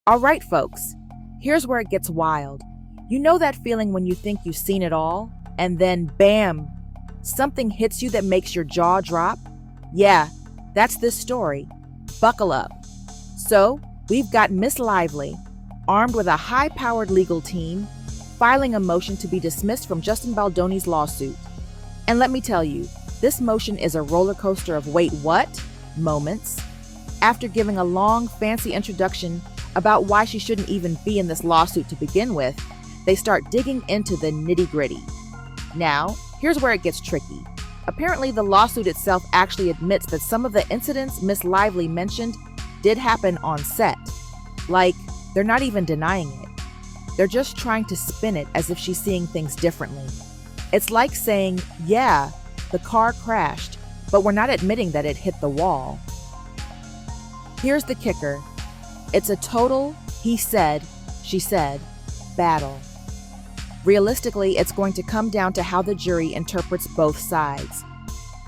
All right, folks, here's where it gets wild. You know that feeling when you think you've seen it all, and then bam, something hits you that makes your jaw drop? Yeah, that's this story. Buckle up. So, we've got Miss Lively, armed with a high-powered legal team, filing a motion to be dismissed from Justin Baldoni's lawsuit. And let me tell you, this motion is a roller coaster of wait, what? Moments. After giving a long, fancy introduction about why she shouldn't even be in this lawsuit to begin with, they start digging into the nitty-gritty. Now, here's where it gets tricky. Apparently, the lawsuit itself actually admits that some of the incidents Miss Lively mentioned did happen on set. Like, they're not even denying it. They're just trying to spin it as if she's seeing things differently. It's like saying, yeah, the car crashed, but we're not admitting that it hit the wall. Here's the kicker. It's a total he said, she said battle. Realistically, it's going to come down to how the jury interprets both sides.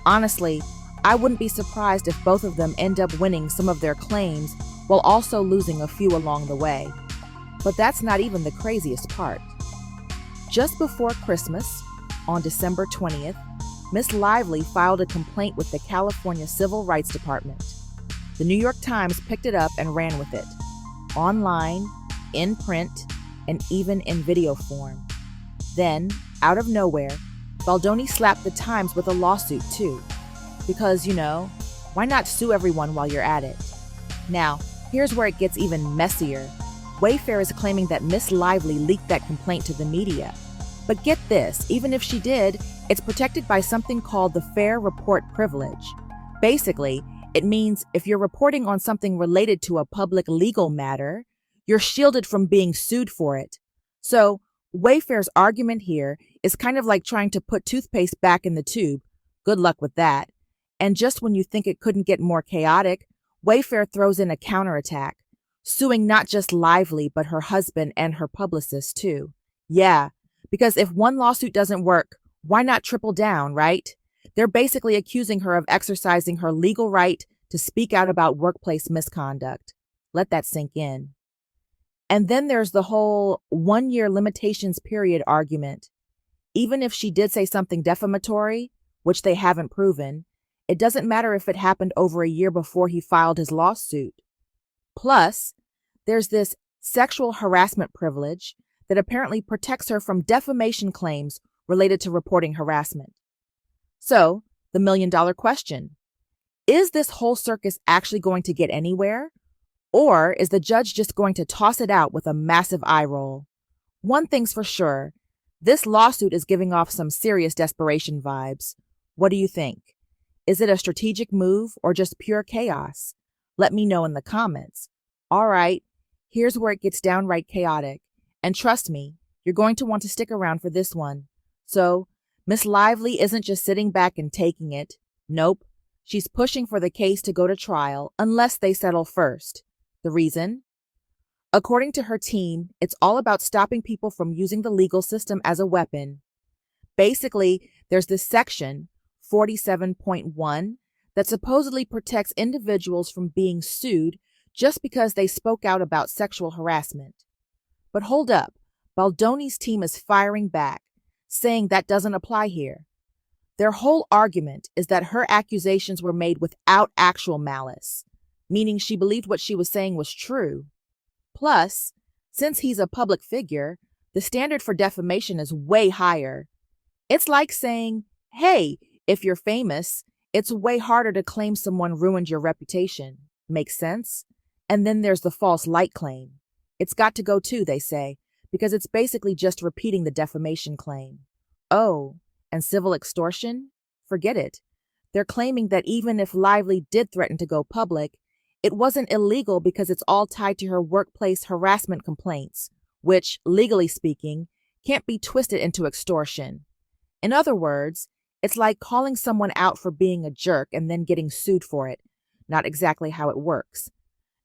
Honestly, I wouldn't be surprised if both of them end up winning some of their claims while also losing a few along the way. But that's not even the craziest part. Just before Christmas, on December 20th, Miss Lively filed a complaint with the California Civil Rights Department. The New York Times picked it up and ran with it, online, in print, and even in video form. Then, out of nowhere, Baldoni slapped the Times with a lawsuit too. Because, why not sue everyone while you're at it? Now, here's where it gets even messier. Wayfair is claiming that Miss Lively leaked that complaint to the media. But get this, even if she did, it's protected by something called the Fair Report Privilege. Basically, it means if you're reporting on something related to a public legal matter, you're shielded from being sued for it. So, Wayfair's argument here is kind of like trying to put toothpaste back in the tube. Good luck with that. And just when you think it couldn't get more chaotic, Wayfair throws in a counterattack, suing not just Lively, but her husband and her publicist too. Yeah, because if one lawsuit doesn't work, why not triple down, right? They're basically accusing her of exercising her legal right to speak out about workplace misconduct. Let that sink in. And then there's the whole 1-year limitations period argument. Even if she did say something defamatory, which they haven't proven, it doesn't matter if it happened over a year before he filed his lawsuit. Plus, there's this sexual harassment privilege that apparently protects her from defamation claims related to reporting harassment. So, the million-dollar question. Is this whole circus actually going to get anywhere? Or is the judge just going to toss it out with a massive eye roll? One thing's for sure, this lawsuit is giving off some serious desperation vibes. What do you think? Is it a strategic move or just pure chaos? Let me know in the comments. All right, here's where it gets downright chaotic. And trust me, you're going to want to stick around for this one. So, Miss Lively isn't just sitting back and taking it. Nope, she's pushing for the case to go to trial unless they settle first. The reason? According to her team, it's all about stopping people from using the legal system as a weapon. Basically, there's this section, 47.1, that supposedly protects individuals from being sued just because they spoke out about sexual harassment. But hold up, Baldoni's team is firing back, saying that doesn't apply here. Their whole argument is that her accusations were made without actual malice, meaning she believed what she was saying was true. Plus, since he's a public figure, the standard for defamation is way higher. It's like saying, hey, if you're famous, it's way harder to claim someone ruined your reputation. Makes sense? And then there's the false light claim. It's got to go too, they say, because it's basically just repeating the defamation claim. Oh, and civil extortion? Forget it. They're claiming that even if Lively did threaten to go public, it wasn't illegal because it's all tied to her workplace harassment complaints, which, legally speaking, can't be twisted into extortion. In other words, it's like calling someone out for being a jerk and then getting sued for it. Not exactly how it works.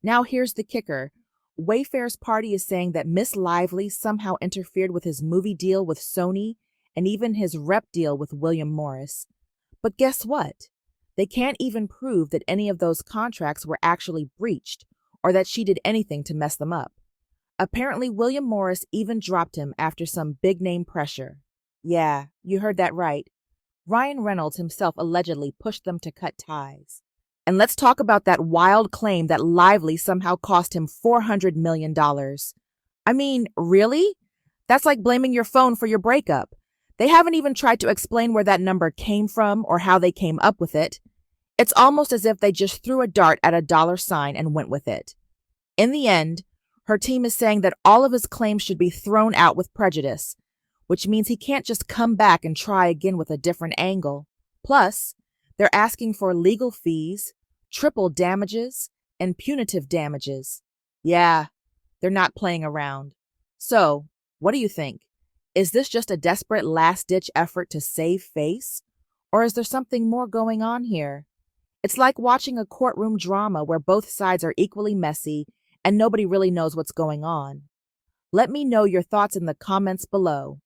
Now here's the kicker. Wayfair's party is saying that Miss Lively somehow interfered with his movie deal with Sony and even his rep deal with William Morris. But guess what? They can't even prove that any of those contracts were actually breached or that she did anything to mess them up. Apparently, William Morris even dropped him after some big name pressure. Yeah, you heard that right. Ryan Reynolds himself allegedly pushed them to cut ties. And let's talk about that wild claim that Lively somehow cost him $400 million. I mean, really? That's like blaming your phone for your breakup. They haven't even tried to explain where that number came from or how they came up with it. It's almost as if they just threw a dart at a dollar sign and went with it. In the end, her team is saying that all of his claims should be thrown out with prejudice, which means he can't just come back and try again with a different angle. Plus, they're asking for legal fees, triple damages, and punitive damages. Yeah, they're not playing around. So, what do you think? Is this just a desperate last-ditch effort to save face? Or is there something more going on here? It's like watching a courtroom drama where both sides are equally messy and nobody really knows what's going on. Let me know your thoughts in the comments below.